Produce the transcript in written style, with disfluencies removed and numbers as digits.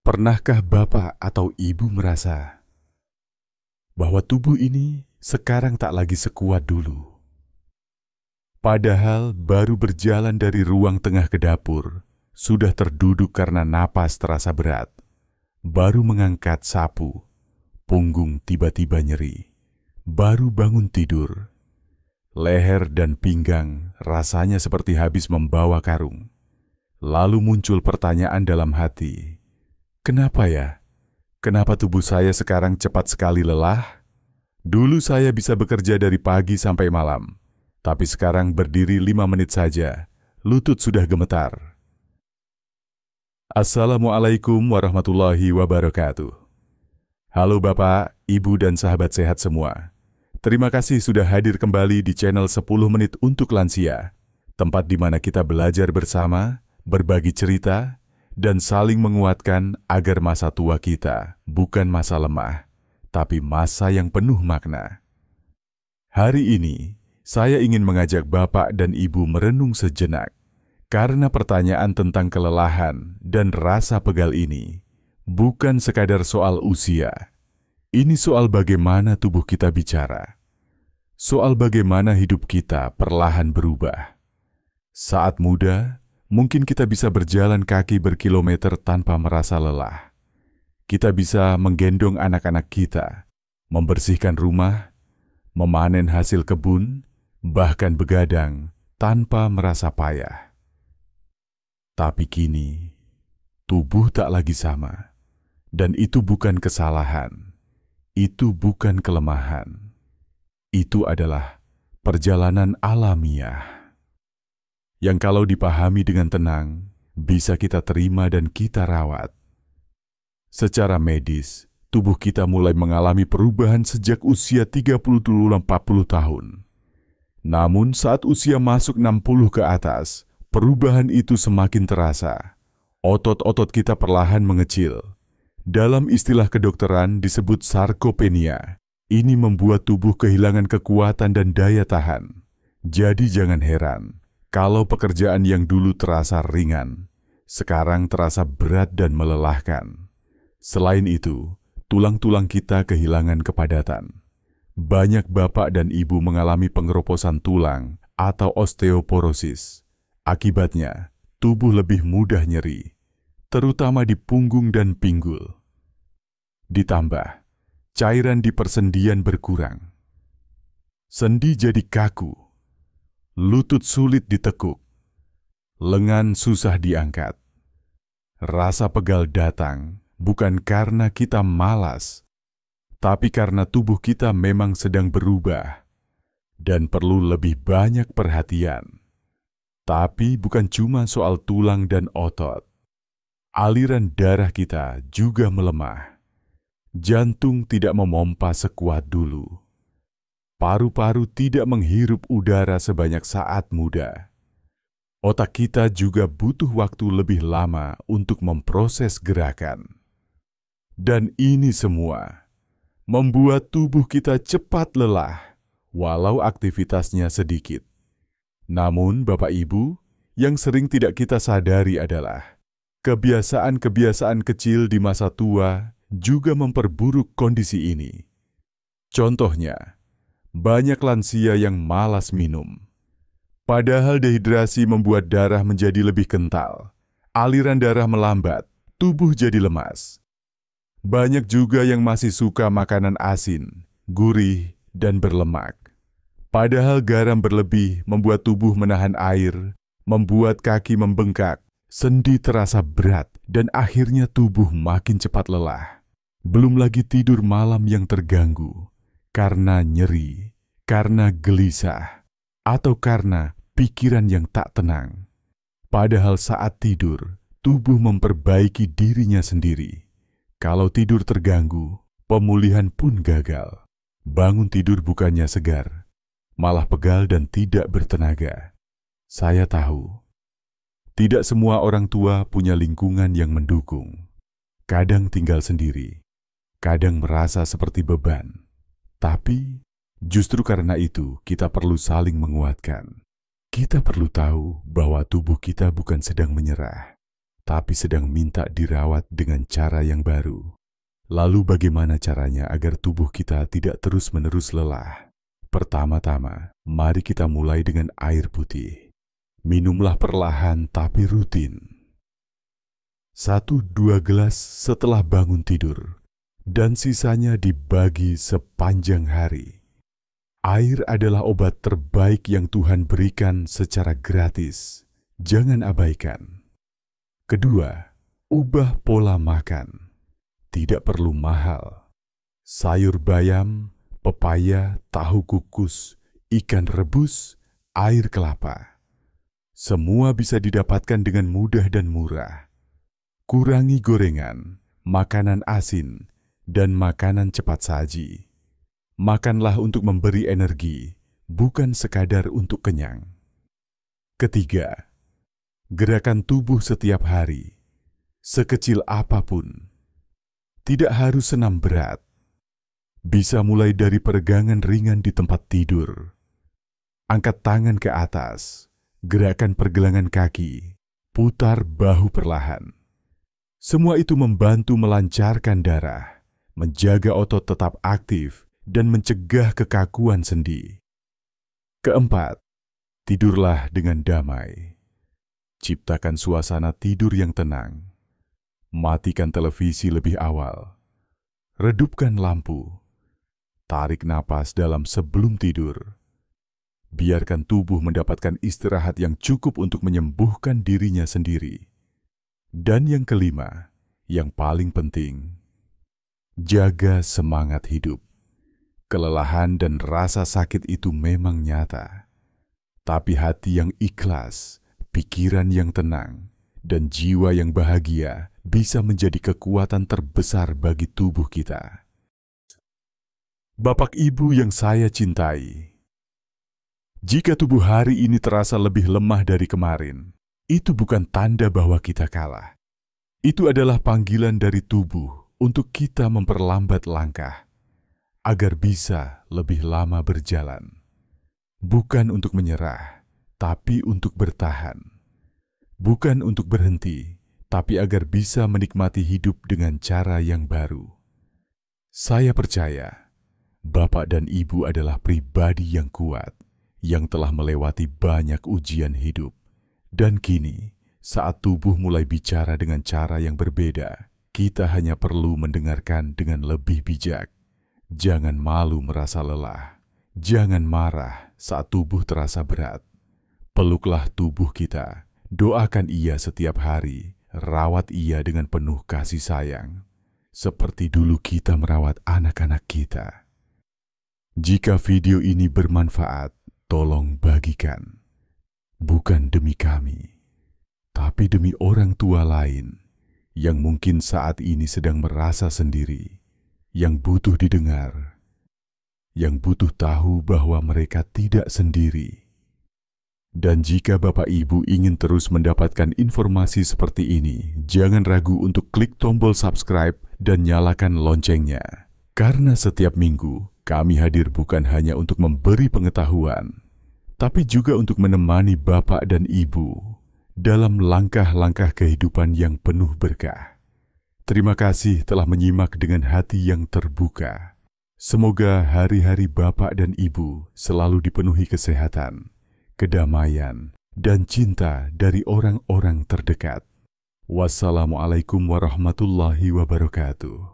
Pernahkah Bapak atau Ibu merasa bahwa tubuh ini sekarang tak lagi sekuat dulu? Padahal baru berjalan dari ruang tengah ke dapur, sudah terduduk karena napas terasa berat. Baru mengangkat sapu, punggung tiba-tiba nyeri. Baru bangun tidur, leher dan pinggang rasanya seperti habis membawa karung. Lalu muncul pertanyaan dalam hati, kenapa ya? Kenapa tubuh saya sekarang cepat sekali lelah? Dulu saya bisa bekerja dari pagi sampai malam, tapi sekarang berdiri 5 menit saja, lutut sudah gemetar. Assalamualaikum warahmatullahi wabarakatuh. Halo Bapak, Ibu dan sahabat sehat semua. Terima kasih sudah hadir kembali di channel 10 menit untuk lansia, tempat di mana kita belajar bersama, berbagi cerita, dan saling menguatkan agar masa tua kita bukan masa lemah, tapi masa yang penuh makna. Hari ini, saya ingin mengajak Bapak dan Ibu merenung sejenak, karena pertanyaan tentang kelelahan dan rasa pegal ini bukan sekadar soal usia. Ini soal bagaimana tubuh kita bicara, soal bagaimana hidup kita perlahan berubah. Saat muda, mungkin kita bisa berjalan kaki berkilometer tanpa merasa lelah. Kita bisa menggendong anak-anak kita, membersihkan rumah, memanen hasil kebun, bahkan begadang tanpa merasa payah. Tapi kini, tubuh tak lagi sama. Dan itu bukan kesalahan, itu bukan kelemahan. Itu adalah perjalanan alamiah yang kalau dipahami dengan tenang, bisa kita terima dan kita rawat. Secara medis, tubuh kita mulai mengalami perubahan sejak usia 30-40 tahun. Namun saat usia masuk 60 ke atas, perubahan itu semakin terasa. Otot-otot kita perlahan mengecil. Dalam istilah kedokteran disebut sarkopenia. Ini membuat tubuh kehilangan kekuatan dan daya tahan. Jadi jangan heran kalau pekerjaan yang dulu terasa ringan, sekarang terasa berat dan melelahkan. Selain itu, tulang-tulang kita kehilangan kepadatan. Banyak bapak dan ibu mengalami pengeroposan tulang atau osteoporosis. Akibatnya, tubuh lebih mudah nyeri, terutama di punggung dan pinggul. Ditambah, cairan di persendian berkurang. Sendi jadi kaku. Lutut sulit ditekuk, lengan susah diangkat. Rasa pegal datang bukan karena kita malas, tapi karena tubuh kita memang sedang berubah dan perlu lebih banyak perhatian. Tapi bukan cuma soal tulang dan otot. Aliran darah kita juga melemah. Jantung tidak memompa sekuat dulu. Paru-paru tidak menghirup udara sebanyak saat muda. Otak kita juga butuh waktu lebih lama untuk memproses gerakan. Dan ini semua membuat tubuh kita cepat lelah, walau aktivitasnya sedikit. Namun, Bapak Ibu, yang sering tidak kita sadari adalah kebiasaan-kebiasaan kecil di masa tua juga memperburuk kondisi ini. Contohnya, banyak lansia yang malas minum. Padahal dehidrasi membuat darah menjadi lebih kental. Aliran darah melambat, tubuh jadi lemas. Banyak juga yang masih suka makanan asin, gurih, dan berlemak. Padahal garam berlebih membuat tubuh menahan air, membuat kaki membengkak, sendi terasa berat, dan akhirnya tubuh makin cepat lelah. Belum lagi tidur malam yang terganggu karena nyeri, karena gelisah, atau karena pikiran yang tak tenang. Padahal saat tidur, tubuh memperbaiki dirinya sendiri. Kalau tidur terganggu, pemulihan pun gagal. Bangun tidur bukannya segar, malah pegal dan tidak bertenaga. Saya tahu, tidak semua orang tua punya lingkungan yang mendukung. Kadang tinggal sendiri, kadang merasa seperti beban. Tapi, justru karena itu kita perlu saling menguatkan. Kita perlu tahu bahwa tubuh kita bukan sedang menyerah, tapi sedang minta dirawat dengan cara yang baru. Lalu bagaimana caranya agar tubuh kita tidak terus-menerus lelah? Pertama-tama, mari kita mulai dengan air putih. Minumlah perlahan tapi rutin. 1-2 gelas setelah bangun tidur, dan sisanya dibagi sepanjang hari. Air adalah obat terbaik yang Tuhan berikan secara gratis. Jangan abaikan. Kedua, ubah pola makan. Tidak perlu mahal. Sayur bayam, pepaya, tahu kukus, ikan rebus, air kelapa. Semua bisa didapatkan dengan mudah dan murah. Kurangi gorengan, makanan asin, dan makanan cepat saji. Makanlah untuk memberi energi, bukan sekadar untuk kenyang. Ketiga, gerakan tubuh setiap hari, sekecil apapun. Tidak harus senam berat. Bisa mulai dari peregangan ringan di tempat tidur. Angkat tangan ke atas, gerakan pergelangan kaki, putar bahu perlahan. Semua itu membantu melancarkan darah, menjaga otot tetap aktif, dan mencegah kekakuan sendi. Keempat, tidurlah dengan damai. Ciptakan suasana tidur yang tenang. Matikan televisi lebih awal. Redupkan lampu. Tarik napas dalam sebelum tidur. Biarkan tubuh mendapatkan istirahat yang cukup untuk menyembuhkan dirinya sendiri. Dan yang kelima, yang paling penting, jaga semangat hidup. Kelelahan dan rasa sakit itu memang nyata. Tapi hati yang ikhlas, pikiran yang tenang, dan jiwa yang bahagia bisa menjadi kekuatan terbesar bagi tubuh kita. Bapak Ibu yang saya cintai, jika tubuh hari ini terasa lebih lemah dari kemarin, itu bukan tanda bahwa kita kalah. Itu adalah panggilan dari tubuh untuk kita memperlambat langkah, agar bisa lebih lama berjalan. Bukan untuk menyerah, tapi untuk bertahan. Bukan untuk berhenti, tapi agar bisa menikmati hidup dengan cara yang baru. Saya percaya, Bapak dan Ibu adalah pribadi yang kuat, yang telah melewati banyak ujian hidup. Dan kini, saat tubuh mulai bicara dengan cara yang berbeda, kita hanya perlu mendengarkan dengan lebih bijak. Jangan malu merasa lelah. Jangan marah saat tubuh terasa berat. Peluklah tubuh kita. Doakan ia setiap hari. Rawat ia dengan penuh kasih sayang. Seperti dulu kita merawat anak-anak kita. Jika video ini bermanfaat, tolong bagikan. Bukan demi kami, tapi demi orang tua lain yang mungkin saat ini sedang merasa sendiri, yang butuh didengar, yang butuh tahu bahwa mereka tidak sendiri. Dan jika Bapak Ibu ingin terus mendapatkan informasi seperti ini, jangan ragu untuk klik tombol subscribe dan nyalakan loncengnya. Karena setiap minggu, kami hadir bukan hanya untuk memberi pengetahuan, tapi juga untuk menemani Bapak dan Ibu dalam langkah-langkah kehidupan yang penuh berkah. Terima kasih telah menyimak dengan hati yang terbuka. Semoga hari-hari Bapak dan Ibu selalu dipenuhi kesehatan, kedamaian, dan cinta dari orang-orang terdekat. Wassalamualaikum warahmatullahi wabarakatuh.